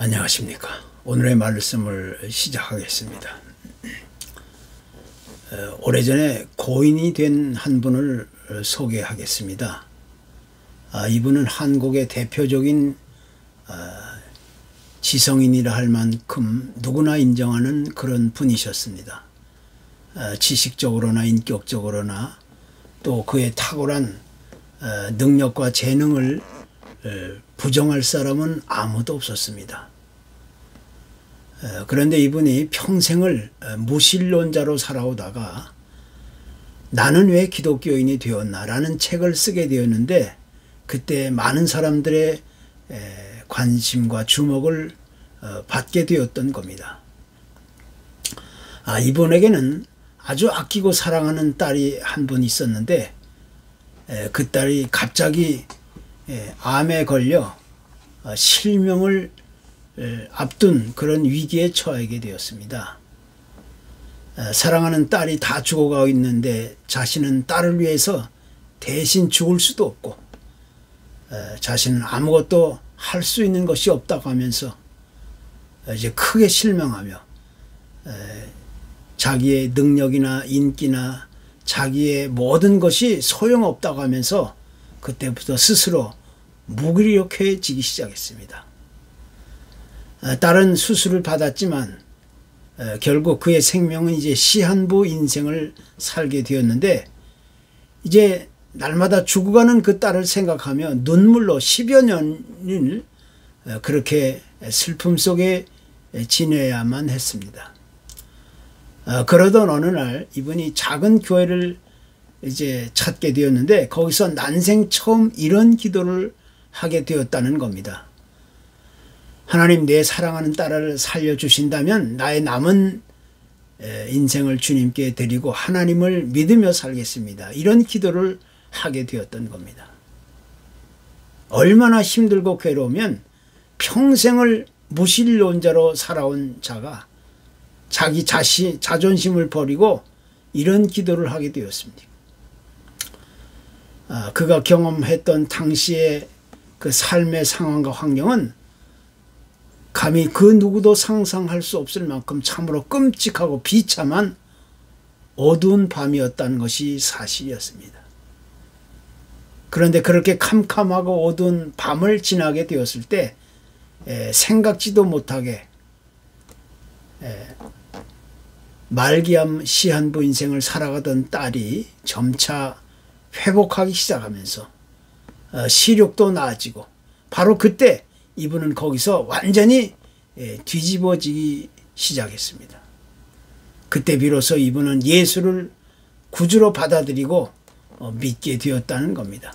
안녕하십니까. 오늘의 말씀을 시작하겠습니다. 오래전에 고인이 된 한 분을 소개하겠습니다. 이분은 한국의 대표적인 지성인이라 할 만큼 누구나 인정하는 그런 분이셨습니다. 지식적으로나 인격적으로나 또 그의 탁월한 능력과 재능을 부정할 사람은 아무도 없었습니다. 그런데 이분이 평생을 무신론자로 살아오다가 나는 왜 기독교인이 되었나 라는 책을 쓰게 되었는데, 그때 많은 사람들의 관심과 주목을 받게 되었던 겁니다. 이분에게는 아주 아끼고 사랑하는 딸이 한 분 있었는데, 그 딸이 갑자기 암에 걸려 실명을 앞둔 그런 위기에 처하게 되었습니다. 사랑하는 딸이 다 죽어가고 있는데 자신은 딸을 위해서 대신 죽을 수도 없고 자신은 아무것도 할 수 있는 것이 없다고 하면서 이제 크게 실망하며 자기의 능력이나 인기나 자기의 모든 것이 소용없다고 하면서 그때부터 스스로 무기력해지기 시작했습니다. 딸은 수술을 받았지만 결국 그의 생명은 이제 시한부 인생을 살게 되었는데, 이제 날마다 죽어가는 그 딸을 생각하며 눈물로 10여 년을 그렇게 슬픔 속에 지내야만 했습니다. 그러던 어느 날 이분이 작은 교회를 이제 찾게 되었는데, 거기서 난생 처음 이런 기도를 하게 되었다는 겁니다. 하나님, 내 사랑하는 딸을 살려주신다면 나의 남은 인생을 주님께 드리고 하나님을 믿으며 살겠습니다. 이런 기도를 하게 되었던 겁니다. 얼마나 힘들고 괴로우면 평생을 무신론자로 살아온 자가 자기 자존심을 버리고 이런 기도를 하게 되었습니다. 그가 경험했던 당시의 그 삶의 상황과 환경은 감히 그 누구도 상상할 수 없을 만큼 참으로 끔찍하고 비참한 어두운 밤이었다는 것이 사실이었습니다. 그런데 그렇게 캄캄하고 어두운 밤을 지나게 되었을 때 생각지도 못하게 말기암 시한부 인생을 살아가던 딸이 점차 회복하기 시작하면서 시력도 나아지고, 바로 그때 이분은 거기서 완전히 뒤집어지기 시작했습니다. 그때 비로소 이분은 예수를 구주로 받아들이고 믿게 되었다는 겁니다.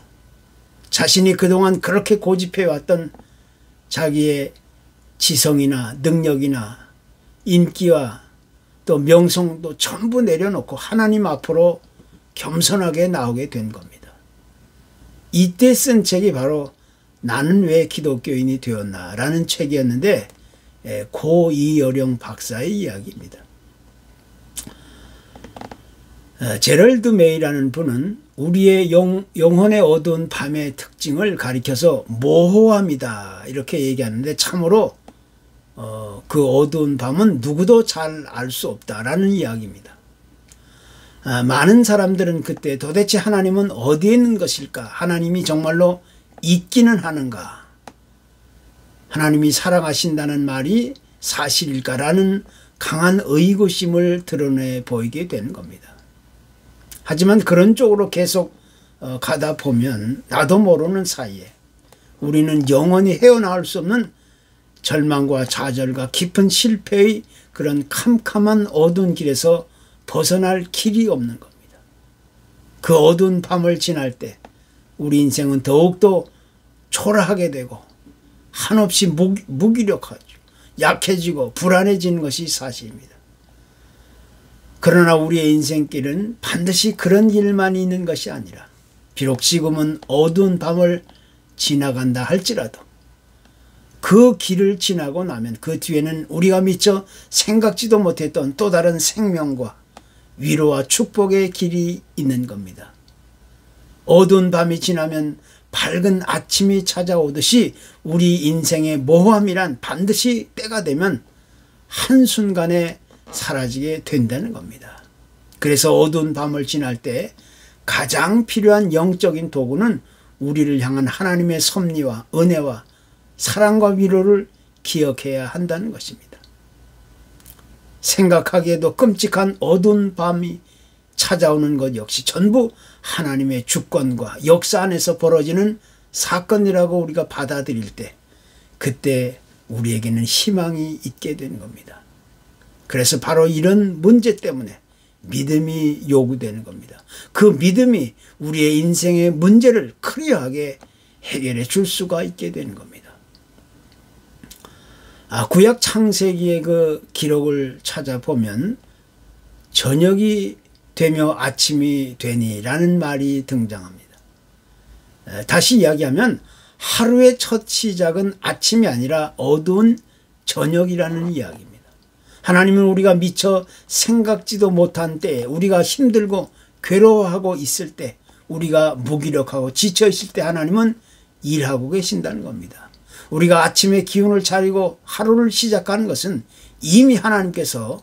자신이 그동안 그렇게 고집해왔던 자기의 지성이나 능력이나 인기와 또 명성도 전부 내려놓고 하나님 앞으로 겸손하게 나오게 된 겁니다. 이때 쓴 책이 바로 나는 왜 기독교인이 되었나 라는 책이었는데, 고 이여령 박사의 이야기입니다. 제럴드 메이라는 분은 우리의 영혼의 어두운 밤의 특징을 가리켜서 모호함이다 이렇게 얘기하는데, 참으로 그 어두운 밤은 누구도 잘 알 수 없다라는 이야기입니다. 많은 사람들은 그때 도대체 하나님은 어디에 있는 것일까? 하나님이 정말로 있기는 하는가? 하나님이 사랑하신다는 말이 사실일까라는 강한 의구심을 드러내 보이게 되는 겁니다. 하지만 그런 쪽으로 계속 가다 보면 나도 모르는 사이에 우리는 영원히 헤어나올 수 없는 절망과 좌절과 깊은 실패의 그런 캄캄한 어두운 길에서 벗어날 길이 없는 겁니다. 그 어두운 밤을 지날 때 우리 인생은 더욱더 초라하게 되고 한없이 무기력하죠. 약해지고 불안해지는 것이 사실입니다. 그러나 우리의 인생길은 반드시 그런 일만 있는 것이 아니라, 비록 지금은 어두운 밤을 지나간다 할지라도 그 길을 지나고 나면 그 뒤에는 우리가 미처 생각지도 못했던 또 다른 생명과 위로와 축복의 길이 있는 겁니다. 어두운 밤이 지나면 밝은 아침이 찾아오듯이 우리 인생의 모호함이란 반드시 때가 되면 한순간에 사라지게 된다는 겁니다. 그래서 어두운 밤을 지날 때 가장 필요한 영적인 도구는 우리를 향한 하나님의 섭리와 은혜와 사랑과 위로를 기억해야 한다는 것입니다. 생각하기에도 끔찍한 어두운 밤이 찾아오는 것 역시 전부 하나님의 주권과 역사 안에서 벌어지는 사건이라고 우리가 받아들일 때 그때 우리에게는 희망이 있게 되는 겁니다. 그래서 바로 이런 문제 때문에 믿음이 요구되는 겁니다. 그 믿음이 우리의 인생의 문제를 클리어하게 해결해 줄 수가 있게 되는 겁니다. 구약 창세기의 그 기록을 찾아보면 저녁이 되며 아침이 되니라는 말이 등장합니다. 다시 이야기하면 하루의 첫 시작은 아침이 아니라 어두운 저녁이라는 이야기입니다. 하나님은 우리가 미처 생각지도 못한 때에 우리가 힘들고 괴로워하고 있을 때 우리가 무기력하고 지쳐 있을 때 하나님은 일하고 계신다는 겁니다. 우리가 아침에 기운을 차리고 하루를 시작하는 것은 이미 하나님께서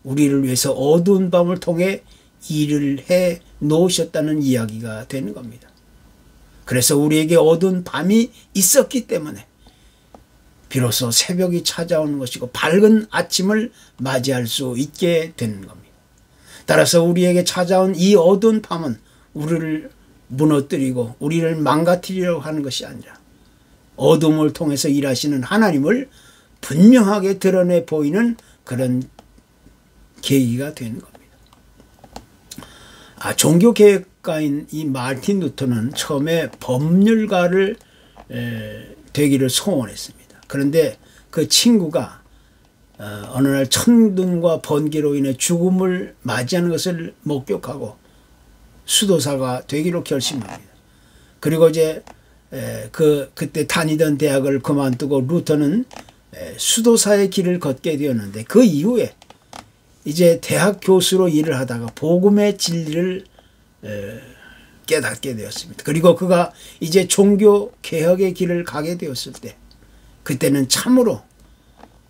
우리를 위해서 어두운 밤을 통해 일을 해 놓으셨다는 이야기가 되는 겁니다. 그래서 우리에게 어두운 밤이 있었기 때문에 비로소 새벽이 찾아오는 것이고 밝은 아침을 맞이할 수 있게 되는 겁니다. 따라서 우리에게 찾아온 이 어두운 밤은 우리를 무너뜨리고 우리를 망가뜨리려고 하는 것이 아니라 어둠을 통해서 일하시는 하나님을 분명하게 드러내 보이는 그런 계기가 되는 겁니다. 종교개혁가인 이 마틴 루터는 처음에 법률가를 되기를 소원했습니다. 그런데 그 친구가 어느 날 천둥과 번개로 인해 죽음을 맞이하는 것을 목격하고 수도사가 되기로 결심합니다. 그리고 이제 그때 다니던 대학을 그만두고 루터는 수도사의 길을 걷게 되었는데 그 이후에 이제 대학 교수로 일을 하다가 복음의 진리를 깨닫게 되었습니다. 그리고 그가 이제 종교 개혁의 길을 가게 되었을 때 그때는 참으로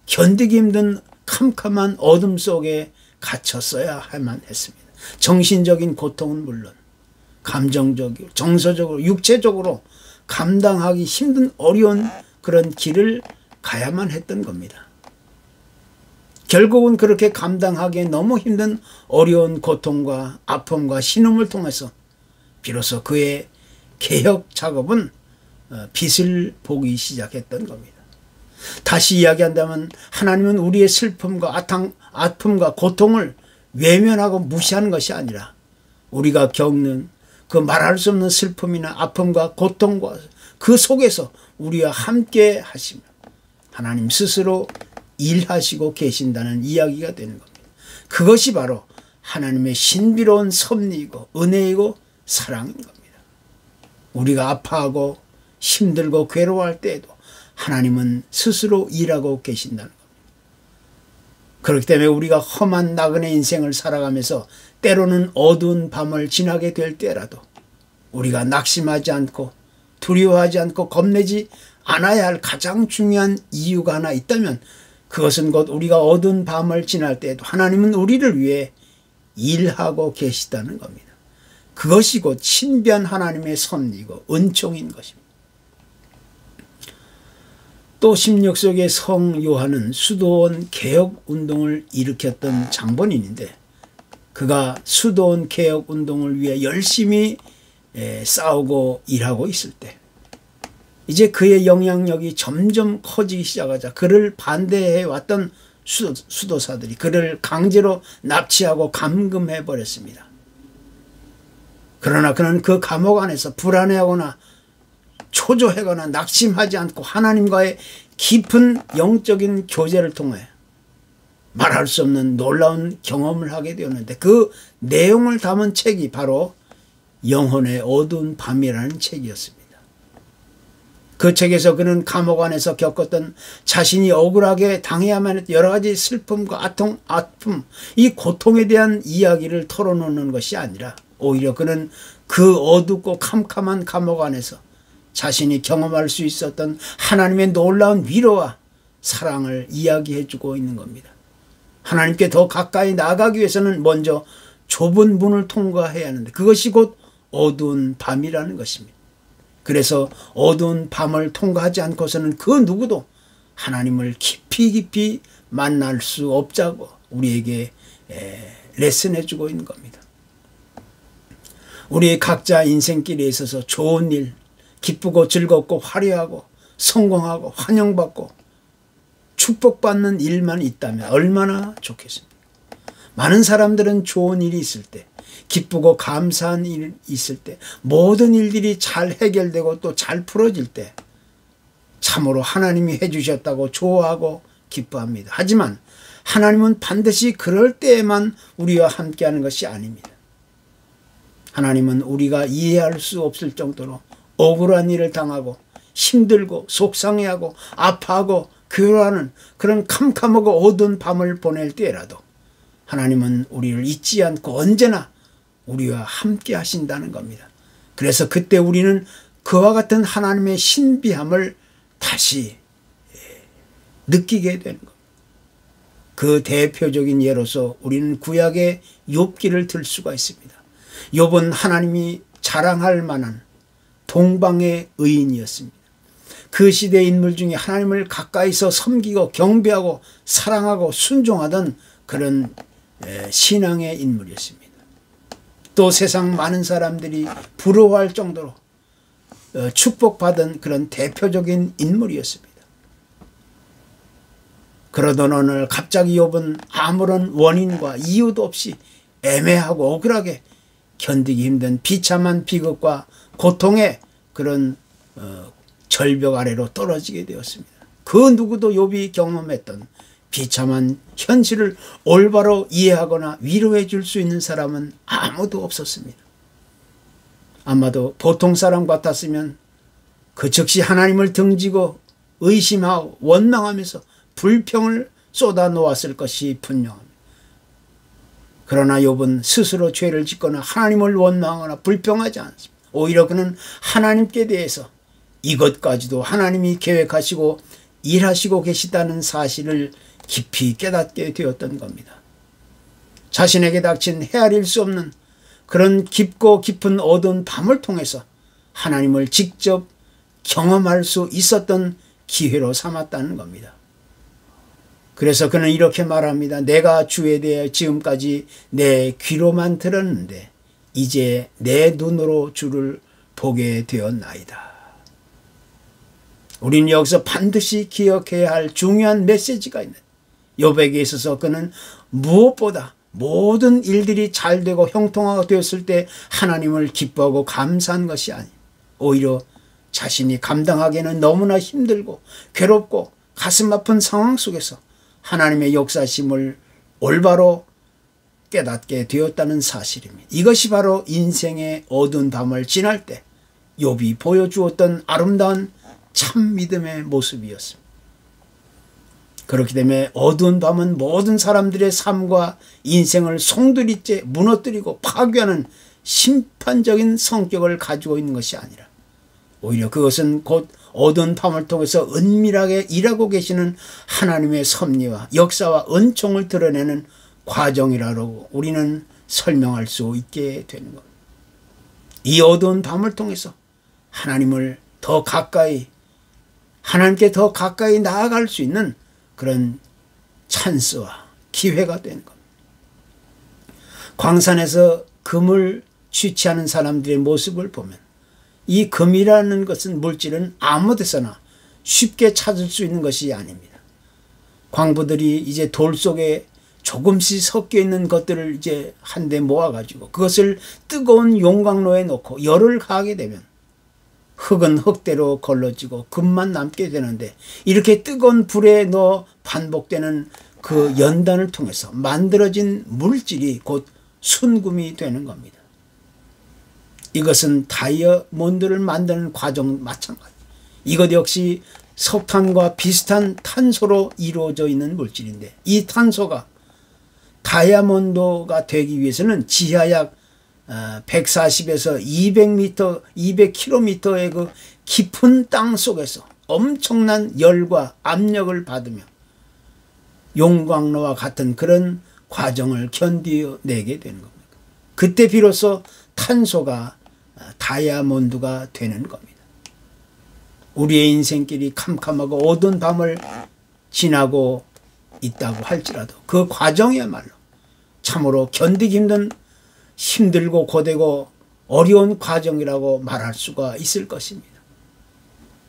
견디기 힘든 캄캄한 어둠 속에 갇혔어야 할만 했습니다. 정신적인 고통은 물론 감정적으로, 정서적으로, 육체적으로 감당하기 힘든 어려운 그런 길을 가야만 했던 겁니다. 결국은 그렇게 감당하기에 너무 힘든 어려운 고통과 아픔과 신음을 통해서 비로소 그의 개혁 작업은 빛을 보기 시작했던 겁니다. 다시 이야기한다면 하나님은 우리의 슬픔과 아픔과 고통을 외면하고 무시하는 것이 아니라 우리가 겪는 그 말할 수 없는 슬픔이나 아픔과 고통과 그 속에서 우리와 함께 하시며 하나님 스스로 일하시고 계신다는 이야기가 되는 겁니다. 그것이 바로 하나님의 신비로운 섭리이고 은혜이고 사랑인 겁니다. 우리가 아파하고 힘들고 괴로워할 때에도 하나님은 스스로 일하고 계신다는 겁니다. 그렇기 때문에 우리가 험한 나그네 인생을 살아가면서 때로는 어두운 밤을 지나게 될 때라도 우리가 낙심하지 않고 두려워하지 않고 겁내지 않아야 할 가장 중요한 이유가 하나 있다면 그것은 곧 우리가 어두운 밤을 지날 때에도 하나님은 우리를 위해 일하고 계시다는 겁니다. 그것이 곧 신비한 하나님의 섭리이고 은총인 것입니다. 또 십력 속의 성 요한은 수도원 개혁 운동을 일으켰던 장본인인데 그가 수도원 개혁 운동을 위해 열심히 싸우고 일하고 있을 때 이제 그의 영향력이 점점 커지기 시작하자 그를 반대해 왔던 수도사들이 그를 강제로 납치하고 감금해 버렸습니다. 그러나 그는 그 감옥 안에서 불안해하거나 초조하거나 낙심하지 않고 하나님과의 깊은 영적인 교제를 통해 말할 수 없는 놀라운 경험을 하게 되었는데 그 내용을 담은 책이 바로 영혼의 어두운 밤이라는 책이었습니다. 그 책에서 그는 감옥 안에서 겪었던 자신이 억울하게 당해야만 했던 여러 가지 슬픔과 아픔, 이 고통에 대한 이야기를 털어놓는 것이 아니라 오히려 그는 그 어둡고 캄캄한 감옥 안에서 자신이 경험할 수 있었던 하나님의 놀라운 위로와 사랑을 이야기해 주고 있는 겁니다. 하나님께 더 가까이 나아가기 위해서는 먼저 좁은 문을 통과해야 하는데 그것이 곧 어두운 밤이라는 것입니다. 그래서 어두운 밤을 통과하지 않고서는 그 누구도 하나님을 깊이 만날 수 없자고 우리에게 레슨해 주고 있는 겁니다. 우리 각자 인생길에 있어서 좋은 일, 기쁘고 즐겁고 화려하고 성공하고 환영받고 축복받는 일만 있다면 얼마나 좋겠습니까? 많은 사람들은 좋은 일이 있을 때, 기쁘고 감사한 일이 있을 때, 모든 일들이 잘 해결되고 또 잘 풀어질 때 참으로 하나님이 해주셨다고 좋아하고 기뻐합니다. 하지만 하나님은 반드시 그럴 때에만 우리와 함께하는 것이 아닙니다. 하나님은 우리가 이해할 수 없을 정도로 억울한 일을 당하고 힘들고 속상해하고 아파하고 괴로워하는 그런 캄캄하고 어두운 밤을 보낼 때라도 하나님은 우리를 잊지 않고 언제나 우리와 함께 하신다는 겁니다. 그래서 그때 우리는 그와 같은 하나님의 신비함을 다시 느끼게 되는 겁니다. 그 대표적인 예로서 우리는 구약의 욥기를 들 수가 있습니다. 욥은 하나님이 자랑할 만한 동방의 의인이었습니다. 그 시대의 인물 중에 하나님을 가까이서 섬기고 경배하고 사랑하고 순종하던 그런 신앙의 인물이었습니다. 또 세상 많은 사람들이 부러워할 정도로 축복받은 그런 대표적인 인물이었습니다. 그러던 어느 날 갑자기 욥은 아무런 원인과 이유도 없이 애매하고 억울하게 견디기 힘든 비참한 비극과 고통의 그런 절벽 아래로 떨어지게 되었습니다. 그 누구도 욥이 경험했던 비참한 현실을 올바로 이해하거나 위로해 줄 수 있는 사람은 아무도 없었습니다. 아마도 보통 사람 같았으면 그 즉시 하나님을 등지고 의심하고 원망하면서 불평을 쏟아 놓았을 것이 분명합니다. 그러나 욥은 스스로 죄를 짓거나 하나님을 원망하거나 불평하지 않습니다. 오히려 그는 하나님께 대해서 이것까지도 하나님이 계획하시고 일하시고 계시다는 사실을 깊이 깨닫게 되었던 겁니다. 자신에게 닥친 헤아릴 수 없는 그런 깊고 깊은 어두운 밤을 통해서 하나님을 직접 경험할 수 있었던 기회로 삼았다는 겁니다. 그래서 그는 이렇게 말합니다. 내가 주에 대해 지금까지 내 귀로만 들었는데 이제 내 눈으로 주를 보게 되었나이다. 우리는 여기서 반드시 기억해야 할 중요한 메시지가 있는 욥에게 있어서 그는 무엇보다 모든 일들이 잘 되고 형통하게 되었을 때 하나님을 기뻐하고 감사한 것이 아니에요. 오히려 자신이 감당하기에는 너무나 힘들고 괴롭고 가슴 아픈 상황 속에서 하나님의 역사심을 올바로 깨닫게 되었다는 사실입니다. 이것이 바로 인생의 어두운 밤을 지날 때 욥이 보여주었던 아름다운 참 믿음의 모습이었습니다. 그렇기 때문에 어두운 밤은 모든 사람들의 삶과 인생을 송두리째 무너뜨리고 파괴하는 심판적인 성격을 가지고 있는 것이 아니라 오히려 그것은 곧 어두운 밤을 통해서 은밀하게 일하고 계시는 하나님의 섭리와 역사와 은총을 드러내는 과정이라고 우리는 설명할 수 있게 되는 겁니다. 이 어두운 밤을 통해서 하나님을 더 가까이 하나님께 더 가까이 나아갈 수 있는 그런 찬스와 기회가 되는 겁니다. 광산에서 금을 취취하는 사람들의 모습을 보면 이 금이라는 것은 물질은 아무 데서나 쉽게 찾을 수 있는 것이 아닙니다. 광부들이 이제 돌 속에 조금씩 섞여 있는 것들을 이제 한데 모아가지고 그것을 뜨거운 용광로에 놓고 열을 가하게 되면 흙은 흙대로 걸러지고 금만 남게 되는데 이렇게 뜨거운 불에 넣어 반복되는 그 연단을 통해서 만들어진 물질이 곧 순금이 되는 겁니다. 이것은 다이아몬드를 만드는 과정 마찬가지. 이것 역시 석탄과 비슷한 탄소로 이루어져 있는 물질인데 이 탄소가 다이아몬드가 되기 위해서는 지하 약 140에서 200m, 200km의 그 깊은 땅 속에서 엄청난 열과 압력을 받으며 용광로와 같은 그런 과정을 견디내게 되는 겁니다. 그때 비로소 탄소가 다이아몬드가 되는 겁니다. 우리의 인생길이 캄캄하고 어두운 밤을 지나고 있다고 할지라도 그 과정이야말로 참으로 견디기 힘들고 고되고 어려운 과정이라고 말할 수가 있을 것입니다.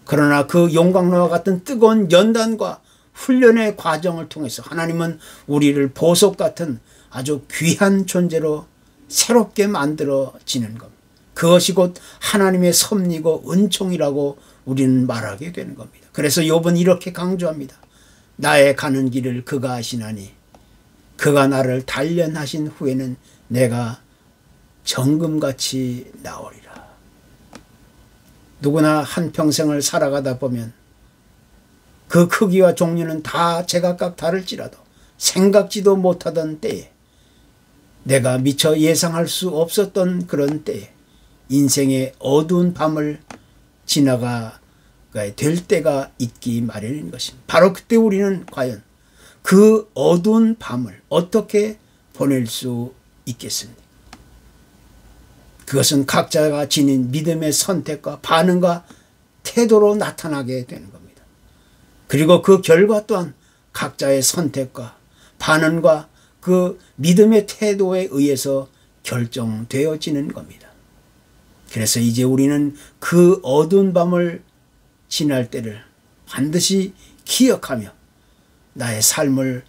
그러나 그 용광로와 같은 뜨거운 연단과 훈련의 과정을 통해서 하나님은 우리를 보석 같은 아주 귀한 존재로 새롭게 만들어지는 겁니다. 그것이 곧 하나님의 섭리고 은총이라고 우리는 말하게 되는 겁니다. 그래서 욥은 이렇게 강조합니다. 나의 가는 길을 그가 아시나니 그가 나를 단련하신 후에는 내가 정금같이 나오리라. 누구나 한평생을 살아가다 보면 그 크기와 종류는 다 제각각 다를지라도 생각지도 못하던 때에 내가 미처 예상할 수 없었던 그런 때에 인생의 어두운 밤을 지나가 될 때가 있기 마련인 것입니다. 바로 그때 우리는 과연 그 어두운 밤을 어떻게 보낼 수 있겠습니까? 그것은 각자가 지닌 믿음의 선택과 반응과 태도로 나타나게 되는 겁니다. 그리고 그 결과 또한 각자의 선택과 반응과 그 믿음의 태도에 의해서 결정되어지는 겁니다. 그래서 이제 우리는 그 어두운 밤을 지날 때를 반드시 기억하며 나의 삶을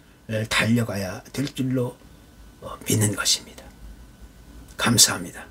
달려가야 될 줄로 믿는 것입니다. 감사합니다.